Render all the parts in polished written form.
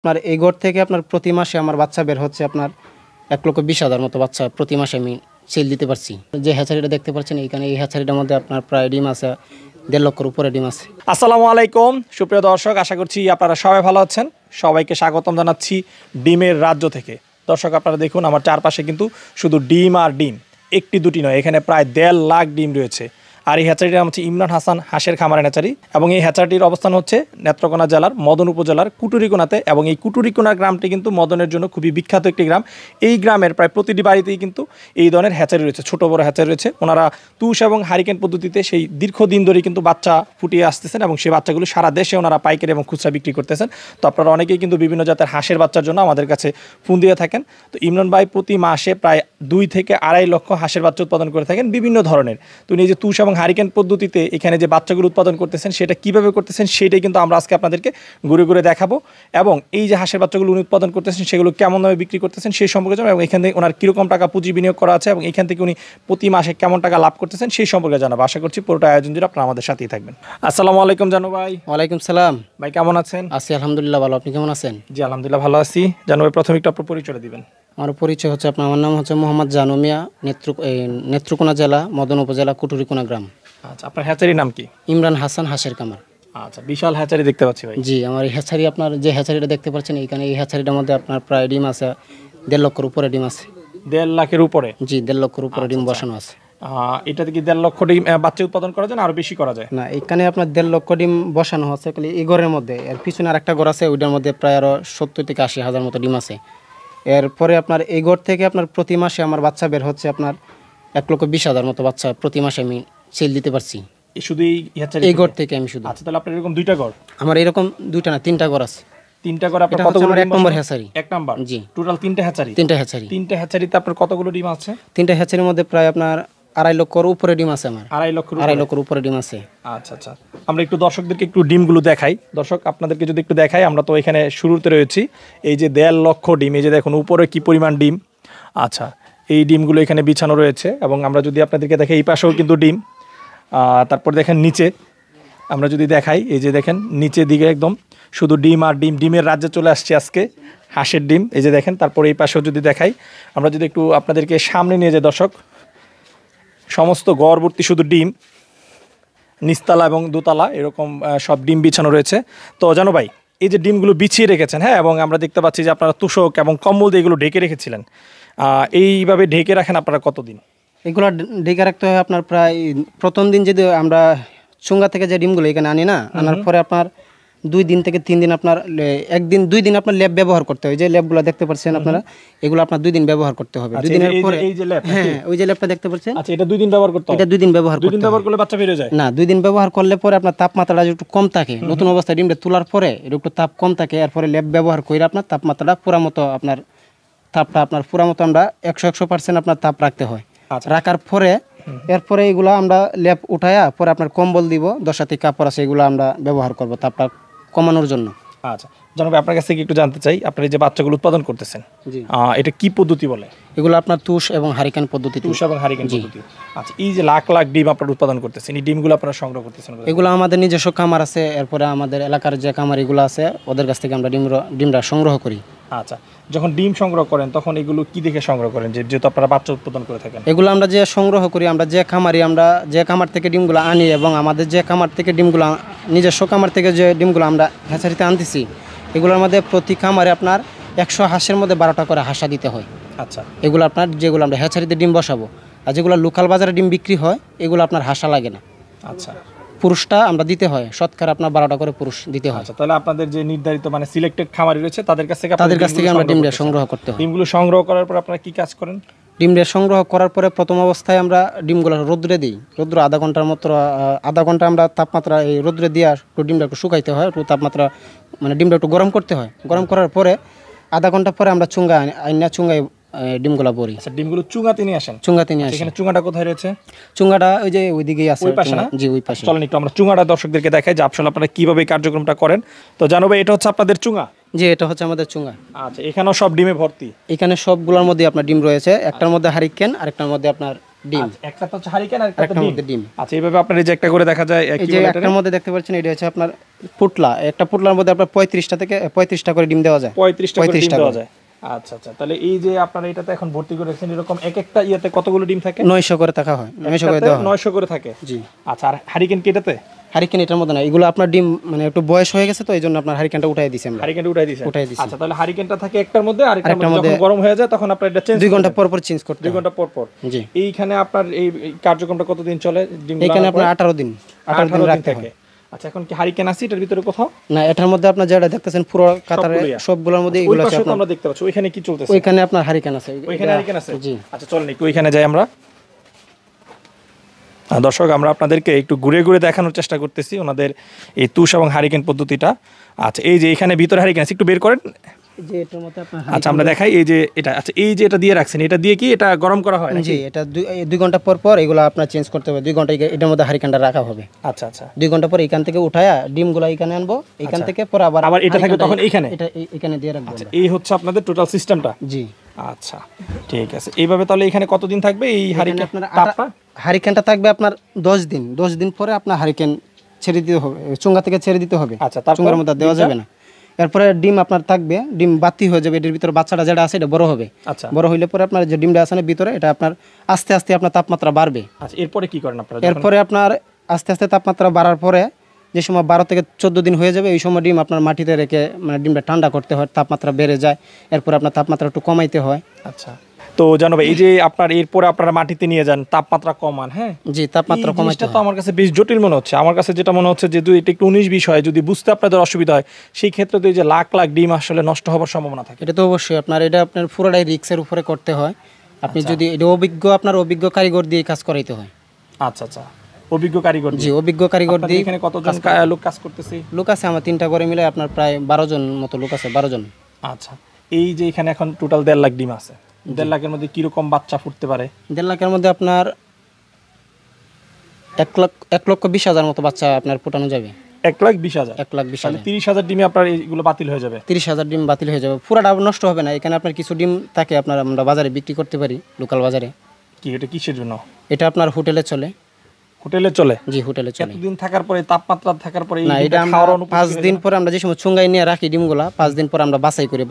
আপনার এই ঘর থেকে আপনার প্রতি মাসে আমার বাচ্চা বের হচ্ছে আপনার 1,20,000 মতো বাচ্চা প্রতি মাসে আমি সেল দিতে পারছি। যে হ্যাচারিটা দেখতে পাচ্ছেন এইখানে, এই হ্যাচারিটার মধ্যে আপনার প্রায় ডিম আছে 1.5 লক্ষের উপরে ডিম আছে। আসসালামু আলাইকুম সুপ্রিয় দর্শক, আশা করছি আপনারা সবাই ভালো আছেন। সবাইকে স্বাগতম জানাচ্ছি ডিমের রাজ্য থেকে। দর্শক, আপনারা দেখুন আমার চারপাশে কিন্তু শুধু ডিম আর ডিম, একটি দুটি নয়, এখানে প্রায় 1.5 লাখ ডিম রয়েছে। আর এই হ্যাচারিটির নাম হচ্ছে ইমরান হাসান হাঁসের খামারের হ্যাচারি, এবং এই হ্যাচারিটির অবস্থান হচ্ছে নেত্রকোনা জেলার মদন উপজেলার কুটুরিকোনাতে। এবং এই কুটুরিকোনা গ্রামটি কিন্তু মদনের জন্য খুবই বিখ্যাত একটি গ্রাম। এই গ্রামের প্রায় প্রতিটি বাড়িতেই কিন্তু এই ধরনের হ্যাচারি রয়েছে, ছোট বড় হ্যাচারি রয়েছে। ওনারা তুষ এবং হারিকেন পদ্ধতিতে সেই দীর্ঘদিন ধরেই কিন্তু বাচ্চা ফুটিয়ে আসতেছেন, এবং সেই বাচ্চাগুলো সারা দেশে ওনারা পাইকারি এবং খুচরা বিক্রি করতেছেন। তো আপনারা অনেকেই কিন্তু বিভিন্ন জাতের হাঁসের বাচ্চার জন্য আমাদের কাছে ফোন দিয়ে থাকেন। তো ইমরান ভাই প্রতি মাসে প্রায় 2 থেকে 2.5 লক্ষ হাঁসের বাচ্চা উৎপাদন করে থাকেন বিভিন্ন ধরনের। তো এই যে তুষ এবং হারিকেন পদ্ধতিতে এখানে যে বাচ্চাগুলো উৎপাদন করতেছেন সেটা কিভাবে করতেছেন সেটাই কিন্তু আমরা আজকে আপনাদেরকে ঘুরে ঘুরে দেখাবো। এবং এই যে হাঁসের বাচ্চাগুলো উনি উৎপাদন করতেছেন সেগুলো কেমন দামে বিক্রি করতেছেন সেই সম্পর্কে জানাবো, এবং এখান থেকে ওনার কীরকম টাকা পুঁজি বিনিয়োগ করা আছে, এবং এখান থেকে উনি প্রতি মাসে কেমন টাকা লাভ করতেছেন সেই সম্পর্কে জানাবো। আশা করছি পুরোটা আয়োজন জুড়ে আপনারা আমাদের সাথেই থাকবেন। আসসালামু আলাইকুম জানু ভাই। ওয়ালাইকুম সালাম ভাই, কেমন আছেন? আছি আলহামদুলিল্লাহ ভালো। আপনি কেমন আছেন? জি আলহামদুলিল্লাহ ভালো আছি। জানু ভাই, প্রথমে একটু আপনার পরিচয় দিবেন। আমার পরিচয় হচ্ছে আমার নাম হচ্ছে মোহাম্মদ জানু মিয়া, নেত্রকোনা জেলা মদন উপজেলা কুটুরিকোনা গ্রাম। আচ্ছা, আপনার হ্যাচারির নাম কি? ইমরান হাসান হাঁসের খামার। আচ্ছা, বিশাল হ্যাচারি দেখতে পাচ্ছি ভাই। জি, আমার এই হ্যাচারি, আপনার যে হ্যাচারিটা দেখতে পাচ্ছেন এইখানে, এই হ্যাচারিটার মধ্যে আপনার প্রায় ডিম আছে 1.5 লক্ষের উপরে ডিম আছে। 1.5 লাখের উপরে? জি, 1.5 লক্ষের উপরে ডিম বসানো আছে। এটাতে কি 1.5 লক্ষ ডিম বাচ্চা উৎপাদন করা যায় না আরো বেশি করা যায়? না, এখানে আপনার 1.5 লক্ষ ডিম বসানো আছে খালি এই ঘরের মধ্যে। এর পিছনে আরেকটা ঘর আছে, ওইটার মধ্যে প্রায় আরো 70 থেকে 80 হাজার মতো ডিম আছে। এরপরে আপনার এই ঘর থেকে আপনার প্রতি মাসে আমার বাচ্চা বের হচ্ছে আপনার 1,20,000 মতো বাচ্চা প্রতি মাসে আমি সেল দিতে পারছি। শুধু এই ঘর থেকে আমি শুধু। আচ্ছা, তাহলে আপনার এরকম 2টা ঘর? আমার এরকম 2টা না 3টা ঘর আছে। 3টা ঘর আপনার কতগুলো? 1 নম্বর হ্যাচারি। 1 নাম্বার? জি। টোটাল 3টা হ্যাচারি? 3টা হ্যাচারি। 3টা হ্যাচারিতে আপনার কতগুলো ডিম আছে? 3টা হ্যাচারির মধ্যে প্রায় আপনার 2.5 লক্ষর উপরে ডিম আছে আমার। 2.5 লক্ষর উপরে ডিম আছে। আচ্ছা আচ্ছা, আমরা একটু দর্শকদেরকে একটু ডিমগুলো দেখাই। দর্শক, আপনাদেরকে যদি একটু দেখাই, আমরা তো এখানে শুরুতে রয়েছি। এই যে 1.5 লক্ষ ডিম, এই যে দেখুন উপরে কি পরিমাণ ডিম। আচ্ছা, এই ডিমগুলো এখানে বিছানো রয়েছে, এবং আমরা যদি আপনাদেরকে দেখাই এই পাশেও কিন্তু ডিম। তারপর দেখেন নিচে, আমরা যদি দেখাই এই যে দেখেন নিচের দিকে একদম শুধু ডিম আর ডিম। ডিমের রাজ্যে চলে আসছে আজকে হাঁসের ডিম, এই যে দেখেন। তারপর এই পাশেও যদি দেখাই, আমরা যদি একটু আপনাদেরকে সামনে নিয়ে যাই দর্শক, সমস্ত গড়বর্তী শুধু ডিম, নিচতলা এবং দোতলা এরকম সব ডিম বিছানো রয়েছে। তো জানো ভাই, এই যে ডিমগুলো বিছিয়ে রেখেছেন, হ্যাঁ, এবং আমরা দেখতে পাচ্ছি যে আপনারা তুষক এবং কম্বল দিয়ে এগুলো ঢেকে রেখেছিলেন। এইভাবে ঢেকে রাখেন আপনারা কতদিন? এগুলো ঢেকে রাখতে হয় আপনার প্রায় প্রথম দিন যদি আমরা চুঙ্গা থেকে যে ডিমগুলো এখানে আনি না, আনার পরে আপনার 2 দিন থেকে 3 দিন আপনার 2 দিন আপনার ল্যাব ব্যবহার করতে হয়। যে ল্যাবগুলো দেখতে পাচ্ছেন আপনারা, এগুলো আপনার 2 দিন ব্যবহার করতে হবে। 2 দিনের পরে এই যে ল্যাব, হ্যাঁ, ওই যে ল্যাবটা দেখতে পাচ্ছেন, আচ্ছা, এটা 2 দিন ব্যবহার করতে হবে? এটা 2 দিন ব্যবহার করতে 2 দিন ব্যবহার করলে বাচ্চা বের হয়ে যায় না? 2 দিন ব্যবহার করলে পরে আপনার তাপমাত্রাটা একটু কম থাকে। নতুন অবস্থায় ডিমটা তোলার পরে একটু তাপ কম থাকে। এরপরে ল্যাব ব্যবহার করে আপনার তাপমাত্রাটা পুরা মতো আপনার তাপটা আপনার পুরা মতো আমরা 100% আপনার তাপ রাখতে হয়। রাখার পরে এরপরে এগুলো আমরা ল্যাব উঠায়া পরে আপনার কম্বল দিব, 10 থেকে কাপড় আছে, এগুলো আমরা ব্যবহার করব তাপটা কমানোর জন্য। আচ্ছা, জানাবে আপনার কাছ থেকে একটু জানতে চাই, আপনারা এই যে বাচ্চাগুলো উৎপাদন করতেছেন, এটা কি পদ্ধতি বলে? এগুলো আপনার তুষ এবং হারিকেন পদ্ধতি। তুষ এবং হারিকেন পদ্ধতি। আচ্ছা, এই যে লাখ লাখ ডিম আপনারা উৎপাদন করতেছেন, এই ডিমগুলো আপনারা সংগ্রহ করতেছেন? এগুলো আমাদের নিজস্ব খামার আছে, এরপরে আমাদের এলাকার যে খামারিগুলো আছে ওদের কাছ থেকে আমরা ডিমটা সংগ্রহ করি। আচ্ছা, যখন ডিম সংগ্রহ করেন তখন এগুলো কি দেখে সংগ্রহ করেন, যেহেতু আপনারা বাচ্চা উৎপাদন করে থাকেন? এগুলো আমরা যে সংগ্রহ করি, আমরা যে খামার থেকে ডিমগুলো আনি, এবং আমাদের যে খামার থেকে ডিমগুলো নিজস্ব খামার থেকে যে ডিমগুলো আমরা হ্যাচারিতে আনতেছি, এগুলোর মধ্যে প্রতি খামারে আপনার 100 হাঁসের মধ্যে 12টা করে হাঁসা দিতে হয়। আচ্ছা, এগুলো আপনার যেগুলো আমরা হ্যাচারিতে ডিম বসাবো, আর যেগুলো লোকাল বাজারে ডিম বিক্রি হয় এগুলো আপনার হাঁসা লাগে না। আচ্ছা, পুরুষটা আমরা দিতে হয়, শতকরা আপনার 12টা করে পুরুষ দিতে হয়। আচ্ছা, তাহলে আপনাদের যে নির্ধারিত মানে সিলেক্টেড খামারি রয়েছে তাদের কাছ থেকে আমরা ডিমটা সংগ্রহ করতে হয়। ডিমগুলো সংগ্রহ করার পর আপনারা কি কাজ করেন? ডিমটা সংগ্রহ করার পরে প্রথম অবস্থায় আমরা ডিমগুলো রোদ্রে দিই। রোদ্র আধা ঘন্টা আমরা তাপমাত্রা এই রোদ্রে দিয়ে একটু ডিমটা একটু শুকাইতে হয়, একটু তাপমাত্রা মানে ডিমটা একটু গরম করতে হয়। গরম করার পরে আধা ঘন্টা পরে আমরা চুঙ্গায় ডিমগুলো ভরি। আচ্ছা, ডিমগুলো চুঙ্গাতে নিয়ে আসেন? চুঙ্গাতে নিয়ে আসি। এখানে চুঙ্গাটা কোথায় রয়েছে? চুঙ্গাটা ওই যে ওইদিকেই আছে। ওই পাশে না? জি, ওই পাশে। চলেন একটু আমরা চুঙ্গাটা দর্শকদেরকে দেখাই যে আসলে আপনারা কিভাবে এই কার্যক্রমটা করেন। তো জানবে এটা হচ্ছে আপনাদের চুঙ্গা? জি, এটা হচ্ছে আমাদের চুঙ্গা। আচ্ছা, এখানেও সব ডিমে ভর্তি? এখানে সবগুলোর মধ্যে আপনার ডিম রয়েছে। একটার মধ্যে হারিকেন, আরেকটার মধ্যে আপনার ডিম। আচ্ছা, একটা তো হচ্ছে হারিকেন আর একটা একটার মধ্যে ডিম। আচ্ছা, এইভাবে আপনার এই যে একটা করে দেখা যায় এই যে একটার মধ্যে দেখতে পাচ্ছেন এটা হচ্ছে আপনার পুটলা, একটা পুটলার মধ্যে আপনার 35টা করে ডিম দেওয়া যায়। 35টা করে ডিম 35টা দেওয়া যায়। আচ্ছা আচ্ছা, তাহলে এই যে আপনারা এটাতে এখন ভর্তি করে রেখেছেন, এরকম এক একটা ইয়াতে কতগুলো ডিম থাকে? 900 করে টাকা হয়, 900 করে দেওয়া হয়। 900 করে থাকে। জি। আচ্ছা, আর হারিকেন কি এটাতে? হারিকেন এটার মধ্যে না, এগুলো আপনার ডিম মানে একটু বয়স হয়ে গেছে তো এই জন্য আপনার হারিকেনটা উঠাই দিছি আমরা। হারিকেনটা উঠাই দিয়েছেন? উঠাই দিছি। আচ্ছা, তাহলে হারিকেনটা থাকে একটার মধ্যে, আর একটার আরেকটার মধ্যে যখন গরম হয়ে যায় তখন আপনার এটা চেঞ্জ 2 ঘন্টা পর পর চেঞ্জ করতে 2 হয়। ঘন্টা পর পর। জি। এইখানে আপনার এই কার্যক্রমটা কতদিন চলে? ডিমগুলো এখানে আনার আপনার পরে? 18 দিন 18 দিন 18 দিন রাখতে থাকে। হয়। আচ্ছা, এখন কি হারিকেন আছে এটার ভিতরে কোথাও? না, এটার মধ্যে আপনার যেটা দেখতেছেন পুরো কাতারে সবগুলোই? সবগুলোর মধ্যে ওই এগুলো আছে পাশে তো আপনার। আমরা দেখতে পাচ্ছি, ওইখানে কি চলতেছে? ওইখানে আপনার হারিকেন আছে। ওইখানে হারিকেন আছে? জি। আচ্ছা, চলেন একটু ওইখানে যাই আমরা। দর্শক, আমরা আপনাদেরকে একটু ঘুরে ঘুরে দেখানোর চেষ্টা করতেছি ওনাদের এই তুষ এবং হারিকেন পদ্ধতিটা। আচ্ছা, এই যে এখানে ভিতরে হারিকেন আছে, একটু বের করেন। যে এটার মধ্যে আপনার আচ্ছা, আমরা দেখাই। এই যে এটা, আচ্ছা এই যে এটা দিয়ে রাখছেন, এটা দিয়ে কি এটা গরম করা হয় নাকি? জি, এটা 2 ঘন্টা পর পর এগুলো আপনার চেঞ্জ করতে হবে। 2 ঘন্টা এটার মধ্যে হারিকেনটা রাখা হবে। আচ্ছা আচ্ছা, 2 ঘন্টা পর এখান থেকে উঠায়া ডিমগুলো এখানে আনবো, এখান থেকে পর আবার এটা থাকে তখন এইখানে? এটা এখানে দিয়ে রাখবো আমরা। এই হচ্ছে আপনাদের টোটাল সিস্টেমটা। জি। আচ্ছা, ঠিক আছে। এইভাবে তাহলে এখানে কতদিন থাকবে এই হারিকেন? আপনার তাপটা হারিকেনটা থাকবে আপনার 10 দিন। 10 দিন পরে আপনার হারিকেন ছেড়ে দিতে হবে, চুঙ্গা থেকে ছেড়ে দিতে হবে। আচ্ছা, তারপর চুঙ্গার মধ্যে দেওয়া যাবে না। এরপরে ডিম আপনার থাকবে, ডিম বাতি হয়ে যাবে, এটার ভিতরে বাচ্চাটা যেটা আছে এটা বড় হবে। আচ্ছা বড় হইলে পরে আপনার যে ডিমটা আছে না ভিতরে, এটা আপনার আস্তে আস্তে আপনার তাপমাত্রা বাড়বে। আচ্ছা, এরপরে কি করেন আপনারা? এরপরে আপনার আস্তে আস্তে তাপমাত্রা বাড়ার পরে যে সময় 12 থেকে 14 দিন হয়ে যাবে, এই সময় ডিম আপনার মাটিতে রেখে মানে ডিমটা ঠান্ডা করতে হয়, তাপমাত্রা বেড়ে যায়। এরপর আপনার তাপমাত্রা একটু কমাইতে হয়। আচ্ছা, তো জানো ভাই, এই যে আপনার এরপরে আপনারা মাটিতে নিয়ে যান, তাপমাত্রা কমান, হ্যাঁ? জি, তাপমাত্রা কমাইতে জিনিসটা হয়। তো আমার কাছে বেশ জটিল মনে হচ্ছে। আমার কাছে যেটা মনে হচ্ছে যে যদি এটা একটু 19-20 হয়, যদি বুঝতে আপনাদের অসুবিধা হয়, সেই ক্ষেত্রে তো এই যে লাখ লাখ ডিম আসলে নষ্ট হওয়ার সম্ভাবনা থাকে। এটা তো অবশ্যই এটা আপনার পুরোটাই রিস্কের উপরে করতে হয়। আপনি যদি এটা আপনার অভিজ্ঞ কারিগর দিয়ে কাজ করাইতে হয়। আচ্ছা আচ্ছা, অভিজ্ঞ কারিগর জি, দিয়ে। অভিজ্ঞ কারিগর আপনাদের দিয়ে। এখানে কতজন লোক কাজ করতেছে? লোক আছে আমার 3টা করে মিলে আপনার প্রায় 12 জন মতো লোক আছে, 12 জন। আচ্ছা, এই যে এখানে এখন টোটাল 1.5 লাখ ডিম আছে, 1.5 লাখের মধ্যে কিরকম বাচ্চা ফুটতে পারে? 1.5 লাখের মধ্যে আপনার 1,20,000 মতো বাচ্চা আপনার ফোটানো যাবে। 1,20,000? 1,20,000। তাহলে 30,000 ডিমে আপনার এইগুলো বাতিল হয়ে যাবে? 30,000 ডিম বাতিল হয়ে যাবে, পুরোটা নষ্ট হবে না। এখানে আপনার কিছু ডিম থাকে আপনার আমরা বাজারে বিক্রি করতে পারি, লোকাল বাজারে। কি এটা কিসের জন্য? এটা আপনার হোটেলে চলে। হোটেলে চলে? জি, হোটেলে চলে। এতদিন থাকার পরে, তাপমাত্রা থাকার পরে না, এটা আমরা 5 দিন পরে আমরা যে সময় চুঙ্গাই নিয়ে রাখি ডিমগুলা, 5 দিন পর আমরা বাছাই করি।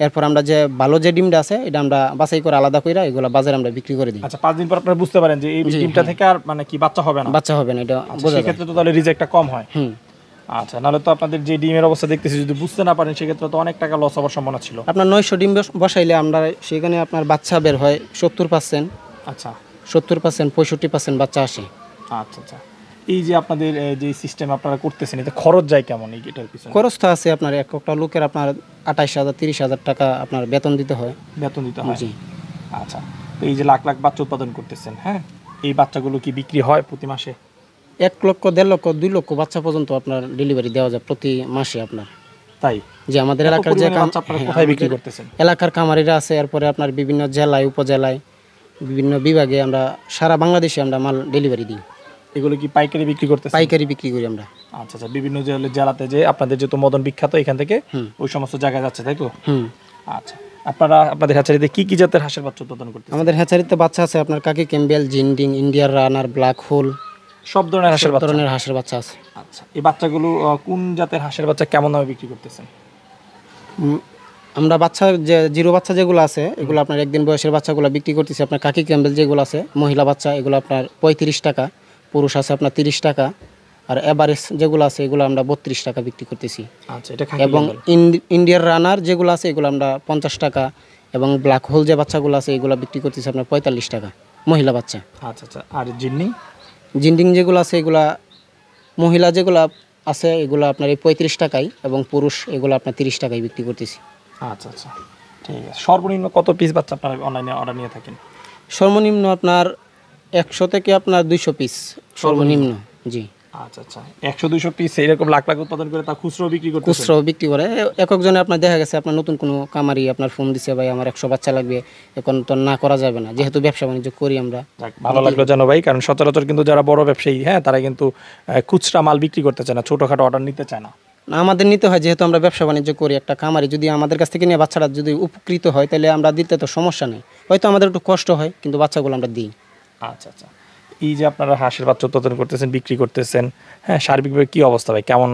এরপর আমরা যে ভালো যে ডিমটা আছে এটা আমরা বাছাই করে আলাদা করে এগুলা বাজারে আমরা বিক্রি করে দিই। আচ্ছা, 5 দিন পর আপনারা বুঝতে পারেন যে এই ডিমটা থেকে আর মানে কি বাচ্চা হবে না? বাচ্চা হবে না, এটা বোঝা যায়। সেক্ষেত্রে তো তাহলে রিজেক্টটা কম হয়। হুম। আচ্ছা, নাহলে তো আপনাদের যে ডিমের অবস্থা দেখতেছি, যদি বুঝতে না পারেন সেক্ষেত্রে তো অনেক টাকা লস হওয়ার সম্ভাবনা ছিল। আপনার 900 ডিম বসাইলে আমরা সেখানে আপনার বাচ্চা বের হয় 70%। আচ্ছা 70%, 65% বাচ্চা আসে। আচ্ছা আচ্ছা, এই যে আপনাদের যে সিস্টেম আপনারা করতেছেন, এতে খরচ যায় কেমন এটার পিছনে? খরচ তো আছে আপনার একটা লোকের আপনার 28,000 30,000 টাকা আপনার বেতন দিতে হয়। বেতন দিতে হয়? জি। আচ্ছা, তো এই যে লাখ লাখ বাচ্চা উৎপাদন করতেছেন, হ্যাঁ, এই বাচ্চাগুলো কি বিক্রি হয় প্রতি মাসে? 1 লক্ষ 1.5 লক্ষ 2 লক্ষ বাচ্চা পর্যন্ত আপনার ডেলিভারি দেওয়া যায় প্রতি মাসে আপনার। তাই? যে আমাদের এলাকার যে আপনারা কোথায় বিক্রি করতেছেন? এলাকার খামারিরা আছে, এরপরে আপনার বিভিন্ন জেলায় উপজেলায় বিভিন্ন বিভাগে আমরা সারা বাংলাদেশে আমরা মাল ডেলিভারি দিই। এগুলো কি পাইকারি বিক্রি করতেছেন? পাইকারি বিক্রি করি আমরা। আচ্ছা আচ্ছা, বিভিন্ন জেলাতে যে আপনাদের যেহেতু মদন বিখ্যাত, এখান থেকে ওই সমস্ত জায়গায় যাচ্ছে, তাই তো? আচ্ছা, আপনারা আপনাদের হ্যাচারিতে কি কি জাতের হাঁসের বাচ্চা উৎপাদন করতেছেন? আমাদের হ্যাচারিতে বাচ্চা আছে আপনার কাকি ক্যাম্বেল, জিন্ডিং, ইন্ডিয়ার রানার, ব্ল্যাক হোল, সব ধরনের হাঁসের বাচ্চা? ধরনের হাঁসের বাচ্চা আছে। আচ্ছা, এই বাচ্চাগুলো কোন জাতের হাঁসের বাচ্চা কেমন দামে বিক্রি করতেছেন? আমরা বাচ্চা যে জিরো বাচ্চা যেগুলো আছে এগুলো আপনার একদিন বয়সের বাচ্চাগুলো বিক্রি করতেছি আপনার কাকি ক্যাম্বেল যেগুলো আছে মহিলা বাচ্চা, এগুলো আপনার 35 টাকা, পুরুষ আছে আপনার 30 টাকা, আর এভারেজ যেগুলো আছে এগুলো আমরা 32 টাকা বিক্রি করতেছি। আচ্ছা, এটা এবং ইন্ডিয়ার রানার যেগুলো আছে এগুলো আমরা 50 টাকা, এবং ব্ল্যাক হোল যে বাচ্চাগুলো আছে এগুলো বিক্রি করতেছি আপনার 45 টাকা মহিলা বাচ্চা। আচ্ছা আচ্ছা, আর জিন্ডিং যেগুলো আছে এগুলা মহিলা যেগুলো আছে এগুলো আপনার এই 35 টাকায়, এবং পুরুষ এগুলো আপনার 30 টাকায় বিক্রি করতেছি। আচ্ছা আচ্ছা, ঠিক আছে। সর্বনিম্ন কত পিস বাচ্চা আপনারা অনলাইনে অর্ডার নিয়ে থাকেন? সর্বনিম্ন আপনার 100 থেকে আপনার 200 পিস সর্বনিম্ন। জি। আচ্ছা আচ্ছা, 100-200 পিস এরকম লাখ লাখ উৎপাদন করে তা খুচরো বিক্রি করতে? খুচরো বিক্রি করে একজনে আপনার দেখা গেছে আপনার নতুন কোনো কামারি আপনার ফোন দিছে, ভাই আমার 100 বাচ্চা লাগবে, এখন তো না করা যাবে না, যেহেতু ব্যবসা বাণিজ্য করি আমরা। ভালো লাগলো জানো ভাই, কারণ সচরাচর কিন্তু যারা বড় ব্যবসায়ী, হ্যাঁ, তারা কিন্তু খুচরা মাল বিক্রি করতে চায় না, ছোটখাটো অর্ডার নিতে চায় না। আমাদের নিতে হয়, যেহেতু আমরা ব্যবসা বাণিজ্য করি। একটা খামারি যদি আমাদের কাছ থেকে নিয়ে বাচ্চাটা যদি উপকৃত হয় তাহলে আমরা দিতে তো সমস্যা নেই, হয়তো আমাদের একটু কষ্ট হয় কিন্তু বাচ্চাগুলো আমরা দিই। আচ্ছা আচ্ছা, এই যে আপনারা হাঁসের বাচ্চা উৎপাদন করতেছেন, বিক্রি করতেছেন, হ্যাঁ, সার্বিকভাবে কি অবস্থা ভাই, কেমন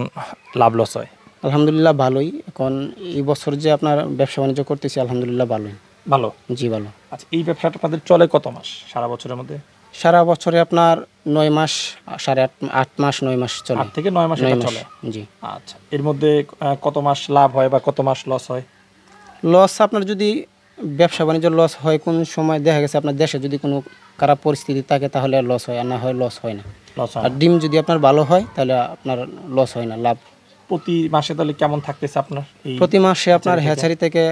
লাভ লস হয়? আলহামদুলিল্লাহ ভালোই। এখন এই বছর যে আপনার ব্যবসা বাণিজ্য করতেছি আলহামদুলিল্লাহ ভালোই। ভালো। জি ভালো। আচ্ছা, এই ব্যবসাটা আপনাদের চলে কত মাস সারা বছরের মধ্যে? সারা বছরে আপনার 9 মাস, 8.5 মাস 9 মাস চলে। 8 থেকে 9 মাস 9 এটা মাস চলে। জি। আচ্ছা, এর মধ্যে কত মাস লাভ হয় বা কত মাস লস হয়? লস আপনার যদি ব্যবসা বাণিজ্য লস হয়, কোন সময় দেখা গেছে আপনার দেশে যদি কোনো খারাপ পরিস্থিতি থাকে তাহলে লস হয়, আর না হয় লস হয় না। লস হয় আর না। ডিম যদি আপনার ভালো হয় তাহলে আপনার লস হয় না, লাভ। প্রতি মাসে তাহলে কেমন থাকতেছে আপনার এই? প্রতি মাসে আপনার হ্যাচারি থেকে? হ্যাচারি থেকে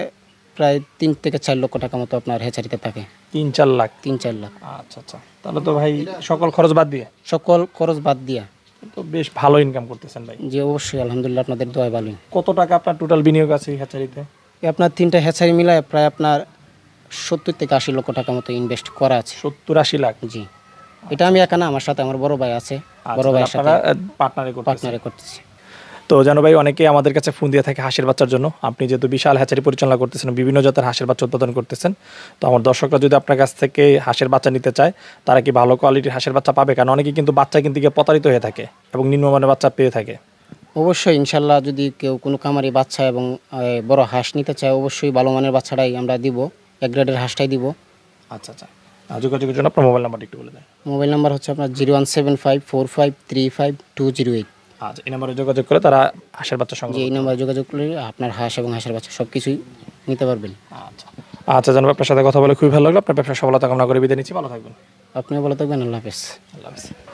প্রায় 3 থেকে 4 লক্ষ টাকা মতো আপনার হ্যাচারিতে থাকে। 3-4 লাখ। 3-4 লাখ আচ্ছা আচ্ছা, তাহলে তো ভাই সকল খরচ বাদ দিয়ে সকল খরচ বাদ দিয়া। তো বেশ ভালো ইনকাম করতেছেন ভাই। যে অবশ্যই আলহামদুলিল্লাহ আপনাদের দোয়া ভালোই। কত টাকা আপনার টোটাল বিনিয়োগ আছে এই হ্যাচারিতে? আপনার 3টা হ্যাচারি মিলায় প্রায় আপনার 70 থেকে 80 লক্ষ টাকা মতো ইনভেস্ট করা আছে। 70-80 লাখ। জি, এটা আমি একা না, আমার সাথে আমার বড় ভাই আছে, বড় ভাইয়ের সাথে আপনারা পার্টনারে করতেছেন। পার্টনারে করতেছি। তো জানো ভাই, অনেকেই আমাদের কাছে ফোন দিয়ে থাকে হাঁসের বাচ্চার জন্য। আপনি যেহেতু বিশাল হ্যাচারি পরিচালনা করতেছেন, বিভিন্ন জাতের হাঁসের বাচ্চা উৎপাদন করতেছেন, তো আমার দর্শকরা যদি আপনার কাছ থেকে হাঁসের বাচ্চা নিতে চায়, তারা কি ভালো কোয়ালিটির হাঁসের বাচ্চা পাবে? কারণ অনেকেই কিন্তু বাচ্চা কিনতে গিয়ে প্রতারিত হয়ে থাকে এবং নিম্নমানের বাচ্চা পেয়ে থাকে। অবশ্যই ইনশাল্লাহ যদি কেউ কোনো কামারি বাচ্চা এবং বড় হাঁস নিতে চায়, অবশ্যই ভালো মানের বাচ্চাটাই আমরা দিব, এক গ্রেডের হাঁসটাই দিব। আচ্ছা আচ্ছা, যোগাযোগের জন্য আপনার মোবাইল নাম্বারটা একটু বলে দেন। মোবাইল নাম্বার হচ্ছে আপনার 01754535208। আচ্ছা, এই নাম্বারে যোগাযোগ করে তারা হাঁসের বাচ্চা সংগ্রহ যে এই নাম্বারে যোগাযোগ করলে আপনার হাঁস এবং হাঁসের বাচ্চা সব কিছুই নিতে পারবেন। আচ্ছা আচ্ছা, জানাবো আপনার সাথে কথা বলে খুবই ভালো লাগলো। আপনার ব্যবসা সফলতা কামনা করে বিদায় নিচ্ছি, ভালো থাকবেন। আপনিও ভালো থাকবেন, আল্লাহ হাফেজ। আল্লাহ হাফেজ।